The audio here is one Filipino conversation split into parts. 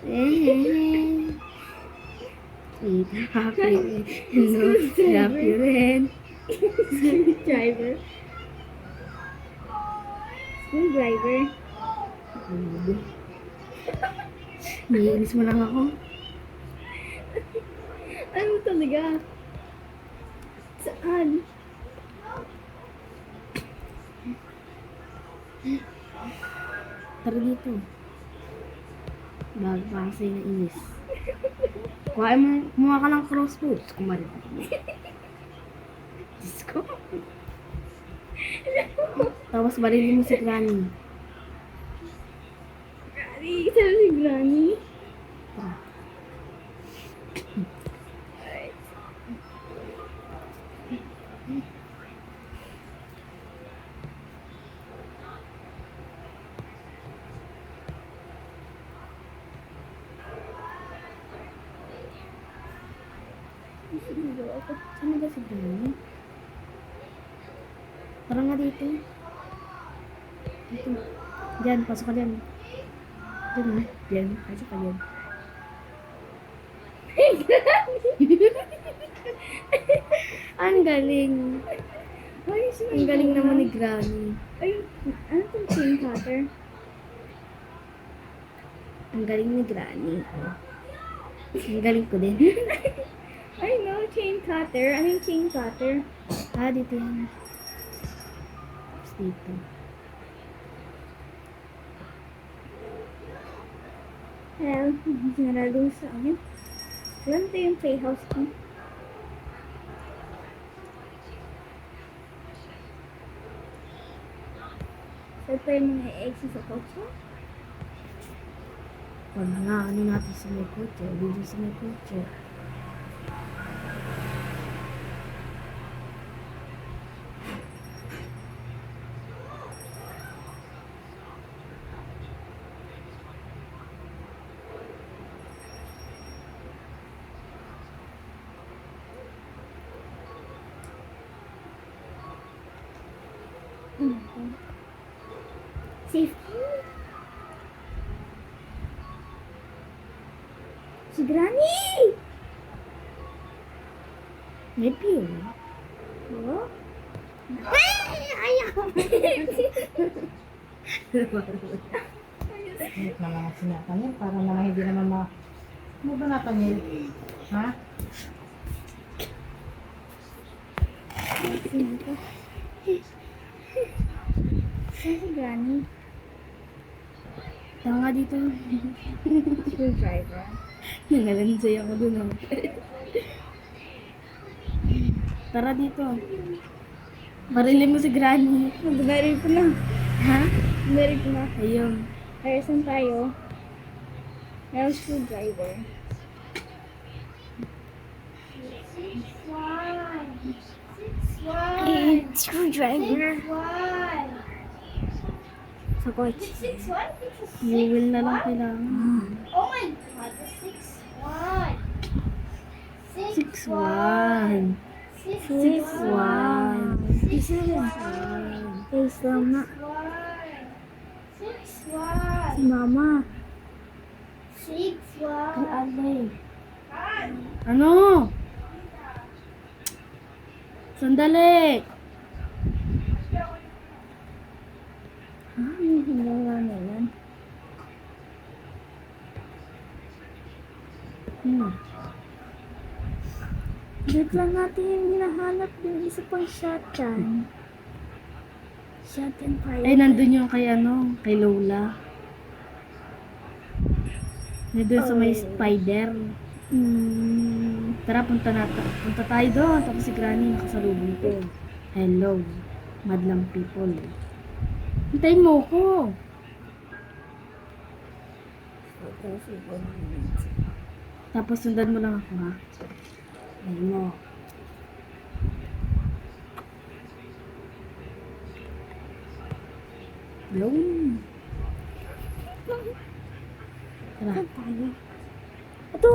Sweet, happy, no, happy rin. Driver. Driver. Naiinis mo lang ako. Ano talaga? Saan? Tara dito. Bago pa kasi nainis. Kumuha ka ng crossbows. Kumari. Diyos ko. Tapos barilin mo si Granny. Granny, saan si Granny? Tara. Saan ba si Granny? Tara nga dito. Dito. Diyan, pasok ka dyan. Diyan na. Diyan, pasok ka dyan. Ang galing. Ay, Ang galing naman ni Granny. Ay, ano itong chain cutter? Ang galing ni Granny. Ang galing ko din. Ay, no, chain cutter. Ano yung chain cutter? Dito yan. Tapos dito. Well, sinarado sa amin. Alam ito yung playhouse ko. Saan pa yung mga eggs sa kotse? Wala nga, ano natin sa may kotse. Dito sa may kotse. Safe. Si Granny! May piyo. Oh? Ay! Ayaw! Init na mga sinatangil para naman hindi naman Ano ba natangil? Ha? Sino to? Saan si Granny? Tama nga dito. Screwdriver. Nangalansay ako dun. Oh. Tara dito. Barilin mo si Granny. Nag-baril ko na. Ha? Nag-baril ko na. Ayun. Kaya saan tayo? Meron screwdriver. Screwdriver. Sa kotse. Fuel na lang kailangan. Oh my god, the 6-1. 6-1. 6-1. 6-1. Face lang na. 6-1. Si Mama. 6-1. Alay. Ano? Sandali. Yung hinawa na yan. Wait lang natin yung hinahanap yung isa pang shotgun. Shotgun fire. Ay, nandun yung kay kay Lola. Nandun sa may spider. Tara, punta tayo doon. Tapos si Granny nakasalubong ko. Hello, madlang people. Hintayin mo ko. Tapos sundan mo lang ako, ha? Ayun mo. Yun. Tara. Saan tayo? Ito!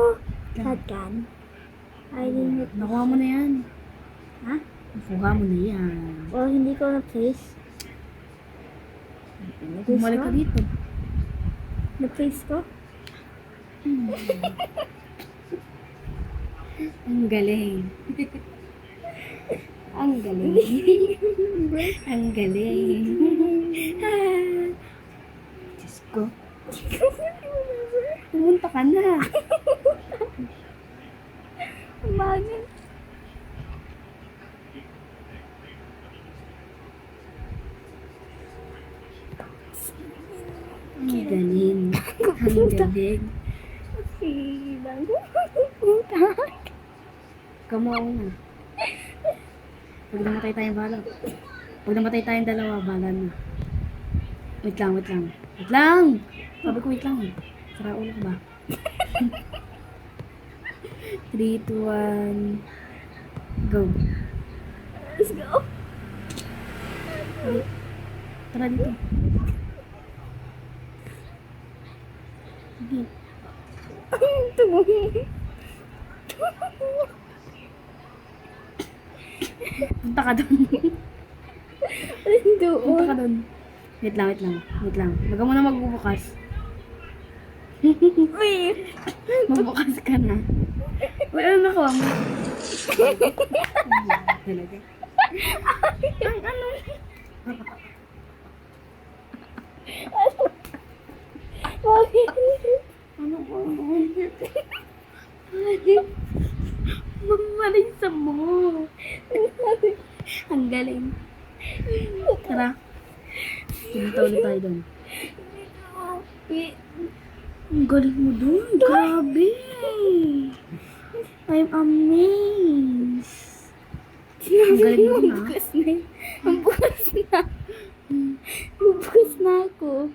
Shotgun. Ay, limit. Nakuha mo na yan. Ha? Nakuha mo na yan. O, hindi ko na-place. Bumalik ka dito. Na-place ko? Ang galing. Ang galing. Ang galing. Diyos ko. Pumunta ka na. Umanin. Ang galing. Ang galing. Si bago pupunta. Kamauna. Pag namatay tayong bala. Pag namatay tayong dalawa, bala na. Wait lang, wait lang. Wait lang! Sabi ko wait lang eh. Sara ulo ko ba? 3, 2, 1. Go. Let's go. Tara dito. Sige. Tumulong. Punta ka doon. Punta ka doon. Wait lang, wait lang. Wait lang. Baga mo na magbubukas. Uy. Magbukas ka na. Uy, ano nakuha mo? Talaga. Ang ano? Bakit? Ano ko? Mamarisa mo. Ang galing. Tara. Pumunta ulit tayo doon. Ang galing mo doon. Grabe. I'm amazed. Ang galing mo na. Bukas na. Ang bukas na. Bukas na ako.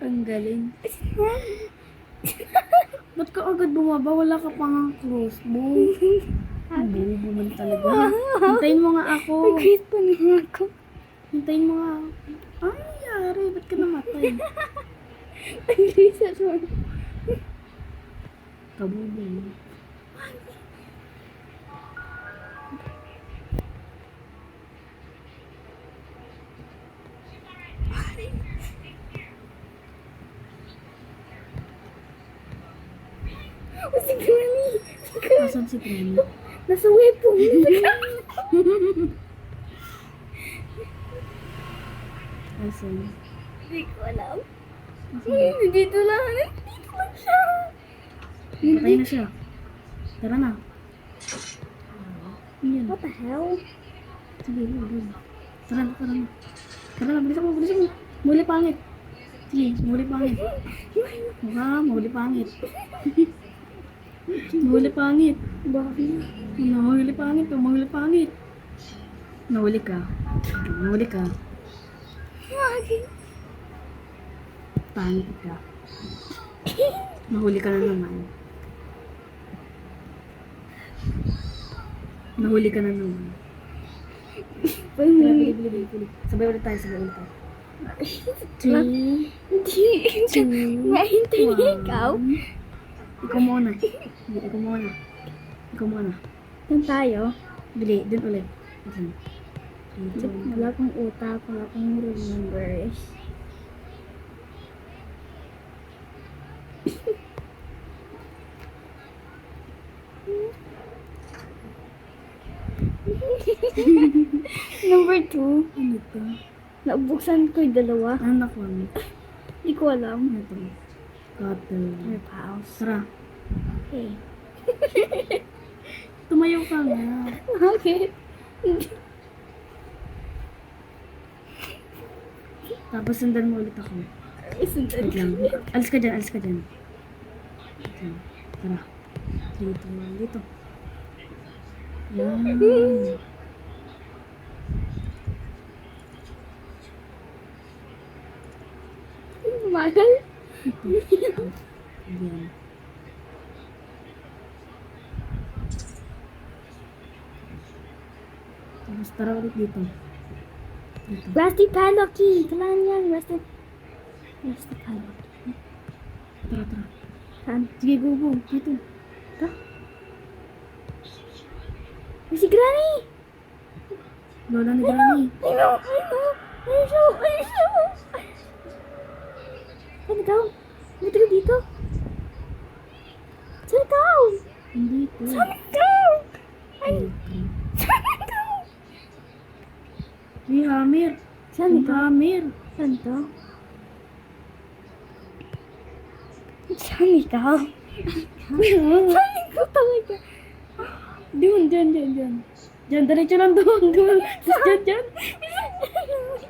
Ang galing. Ba't ka agad bumaba? Wala ka pa nga crossbow. Bobo man talaga. Hintayin mo nga ako. Nag-greet pa nga ako. Hintayin mo nga ako. Ano nangyari? Ba't ka namatay? Nag-greet sa doon. Kabubo. Oh, si Granny. Asan si Granny? Nasa weapon. Asan? Hindi ko alam. Dito lang. Dito lang siya. Patay na siya. Tara na. Yan. What the hell? Sige, doon. Tara na, tara na. Tara na, bilisan mo, bilisan mo. Muli pangit. Sige, muli pangit. Mukha, muli pangit. Muli pangit. Bakit? Nahuli pangit, mahuli pangit. Nahuli ka. Nahuli ka. Bakit? Pangit ka. Nahuli ka na naman. Nahuli ka na naman. Tara, bili, bili, bili, bili. Sabay ulit tayo, sabay ulit tayo. 3, Hindi. Mahintay niya ikaw. Ikaw muna. Hindi, ikaw muna. Ikaw muna. Saan tayo? Bili, dun ulit. Asan? 3, 2, 1. Wala kong utak. Wala kong remembers. Number 2. Ano to? Naubuksan ko yung dalawa. Ano nakuha mo? Hindi ko alam. Ano to? Cutter. Your pals. Tara. Okay. Tumayo ka nga. Bakit? Tapos sundan mo ulit ako. Isundan Wait lang. Alis ka dyan, alis ka dyan. Wait lang. Tara. Dito, dito. Yan. Mahal? Yan. Tapos tara ulit dito. Dito. Rusty Palocky. Kailangan yan. Rusty Palocky. Tara, tara. Saan? Sige, go, go. Dito. Tara. Ay, si Granny! Lola ni Granny. I know! Ano daw? Dito dito. Saan ikaw? Hindi to. Saan ikaw? Ay, Hindi to. saan ikaw? May hammer. Saan May ikaw? hammer. Saan to? Saan ikaw? Saan ikaw talaga? Diyan. Diyan, diretso lang doon. Diyan.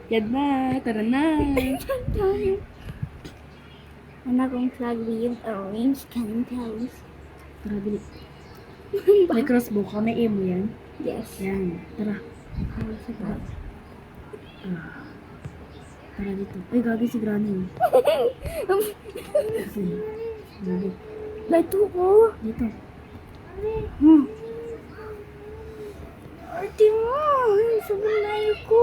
Yan na, tara na. Anak kong flag yung orange candles. Tara, bili. May crossbow ka, may emo yan. Yes. Yan, tara. Tara. Tara dito. Ay, gagi si Granny. Kasi, gagi. Lato ko. Dito. Ate mo. Sobrang layo ko.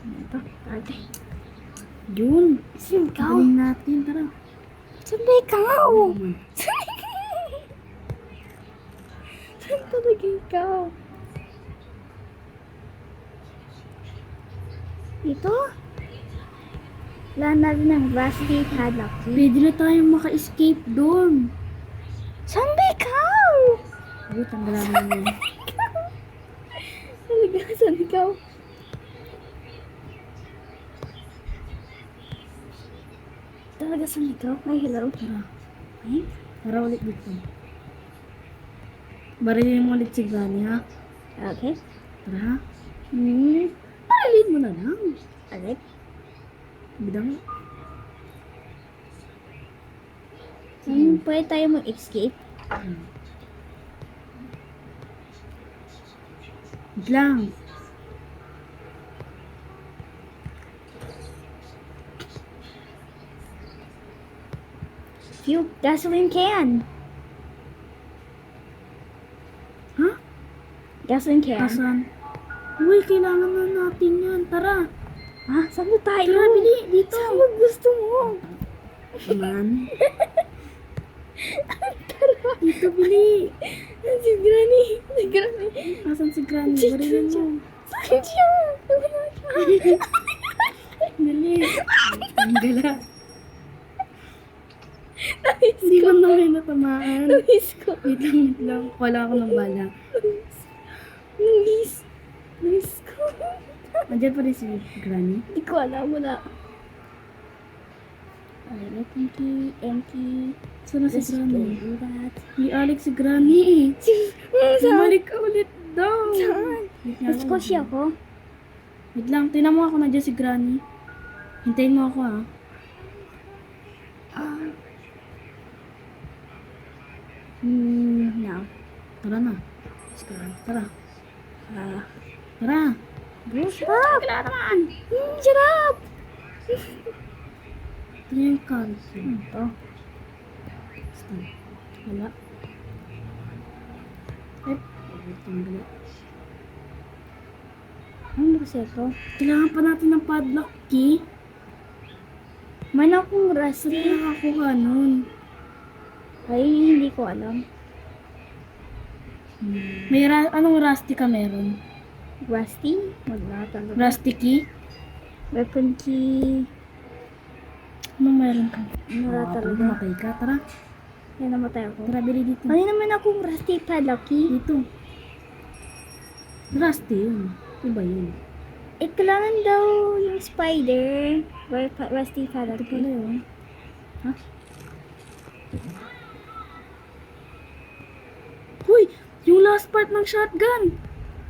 Ito, ate. Yun. Saan ikaw? Gawin natin, tara. Saan ba ikaw? Naman. Saan ikaw? Saan talaga ikaw? Ito? Wala na rin ng rusty padlock. Pwede na tayong maka-escape doon. Saan ba ikaw? Ay, tanggalan mo yun. Talaga, saan ikaw? Talaga, saan ikaw? Ay, hello. Tara. Ay, Tara ulit dito. Barilin mo ulit si Granny, ha? okay. Tara, ha? Hmm. Barilin mo na lang. Alright. Bidang. Pwede tayo mag-escape. Wait lang. Fuel gasoline can. Ha? Gasoline can. Asan? Uy, kailangan na natin yan. Tara. Ha? Saan ba tayo? Tara, bili. Dito. Saan ba gusto mo? Man. Dito, bili. Si Granny. Si Granny. Asan si Granny? Barilin mo. Saan siya? Wala siya. Dali. Tanggala. Hindi ko na may natamaan. Nangis ko. Wait lang. Wala ako ng bala. Nangis. Nangis ko. Andiyan pa rin si Granny. Hindi ko alam. Wala. Alright, empty. Sana si Let's Granny? do that. May Alex si Granny eh. Saan? Bumalik ka ulit daw. Saan? Wait nga Mas lang. ko siya ko. Wait lang. Tingnan mo ako, nandiyan si Granny. Hintayin mo ako, ha. No. Tara na. Tara. Tara. Shut up! Wala naman. Shut up! Ito na yung cards. Ito. Basta. Wala. Ay. Tanggal. Ano ba kasi ito? Kailangan pa natin ng padlock key. Man akong Saan rusty. nakakuha nun? Ay, hindi ko alam. May anong rusty ka meron? Rusty? Wala talaga. Rusty key? Weapon key. Anong meron ka? Wala talaga. Matay ka. Tara. Yan, namatay ako. Tara, bili dito. Ano naman akong rusty padlock key? Dito. Rusty yun. Iba yun. Eh, kailangan daw yung spider. Rusty padlock Ito pala key. yun. Ha? Uy! Yung last part ng shotgun!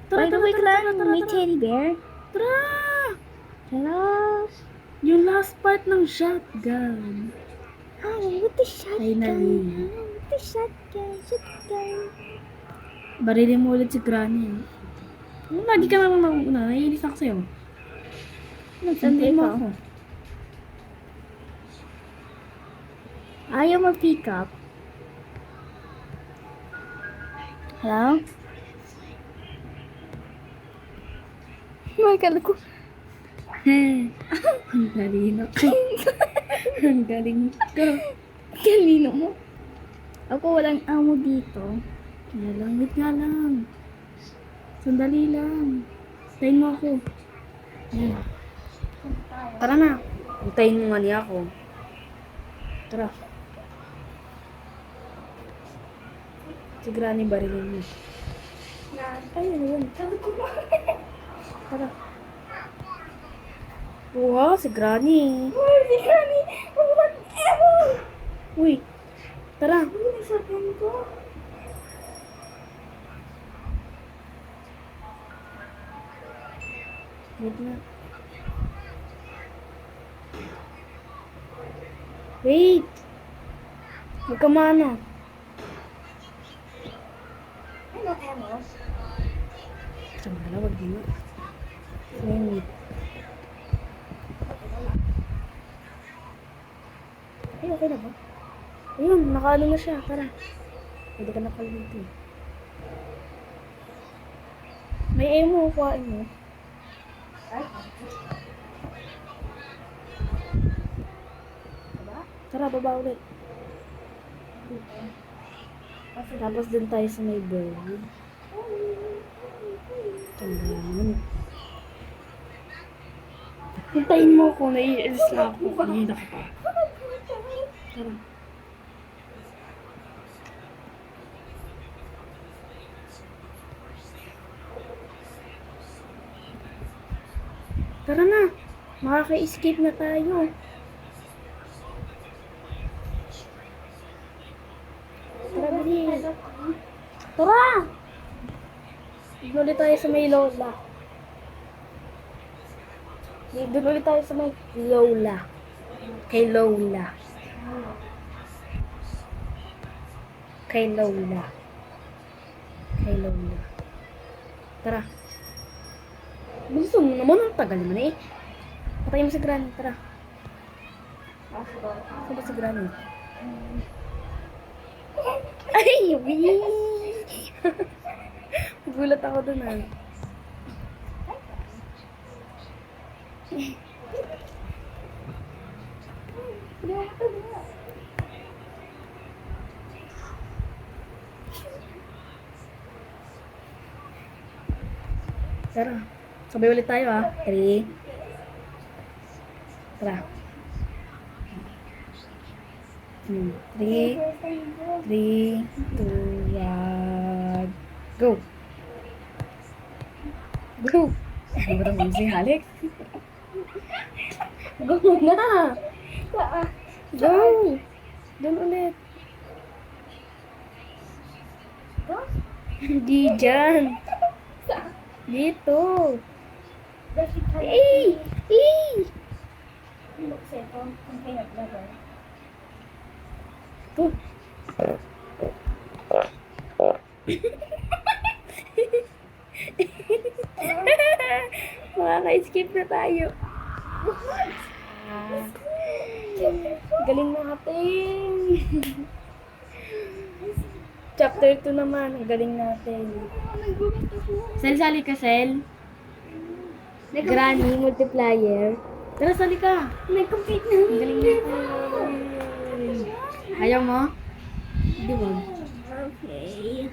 By the way, kailangan may teddy bear. Tara! Hello? Yung last part ng shotgun. Oh, what the shotgun? Finally. Oh, what the shotgun? Shotgun. Barilin mo ulit si Granny. Lagi ka naman mauna. Naiinis ako sa'yo. Saan Sunday mo ikaw? ako. Ayaw mag-pick up. Hello? Michael ko. Ang galing ako. Ang galing ko. Kanino mo? Ako walang amo dito. Kaya lang, wait nga lang. Sandali lang. Tayin mo ako. Ayan. Tara na. Hintayin mo nga niya ako. Tara. Si Granny barilin mo. Ay, ano yun? Tara. Wow, si Granny. Oh, si Granny! Whatever! Uy. Tara. Ano yung sabihin ko? Wait na. Wait. Magkamano. Ano, Emo? Sandala, wag din na. Wait. Ay, okay na ba? Ayun, nakaano na siya. Tara. Pwede ka na kalito. May emo, kuhain mo. Tara, baba ulit. Tapos dun tayo sa may bird. Tandaan. Hintayin mo ako, nai-ilis lang ako kanina. Tara. Tara na. Makaka-escape na tayo. Tara, bilis. Tara! Doon ulit tayo sa may Lola. Doon ulit tayo sa may Lola. Kay Lola. Kay Lola. Kay Lola. Tara. Gusto mo naman, ang tagal naman eh. Patayin mo si Granny, tara. Saan ba si Granny? Ay, wee! Gulat ako dun ah. Tara. Sabay ulit tayo ah. 3. Tara. 3, 3, 2, 1, go! Go! Ano ba naman si Alex? Go na! Go! Doon ulit. Hindi dyan. Dito. Eh! Eh! Go! Makaka-escape na tayo. Galing natin. Chapter 2 naman. Ang galing natin. Sel, sali ka, Sel. Granny, multiplier. Tara, sali ka. Nag-compete na. Ang galing natin. Ayaw mo? Hindi mo. Okay.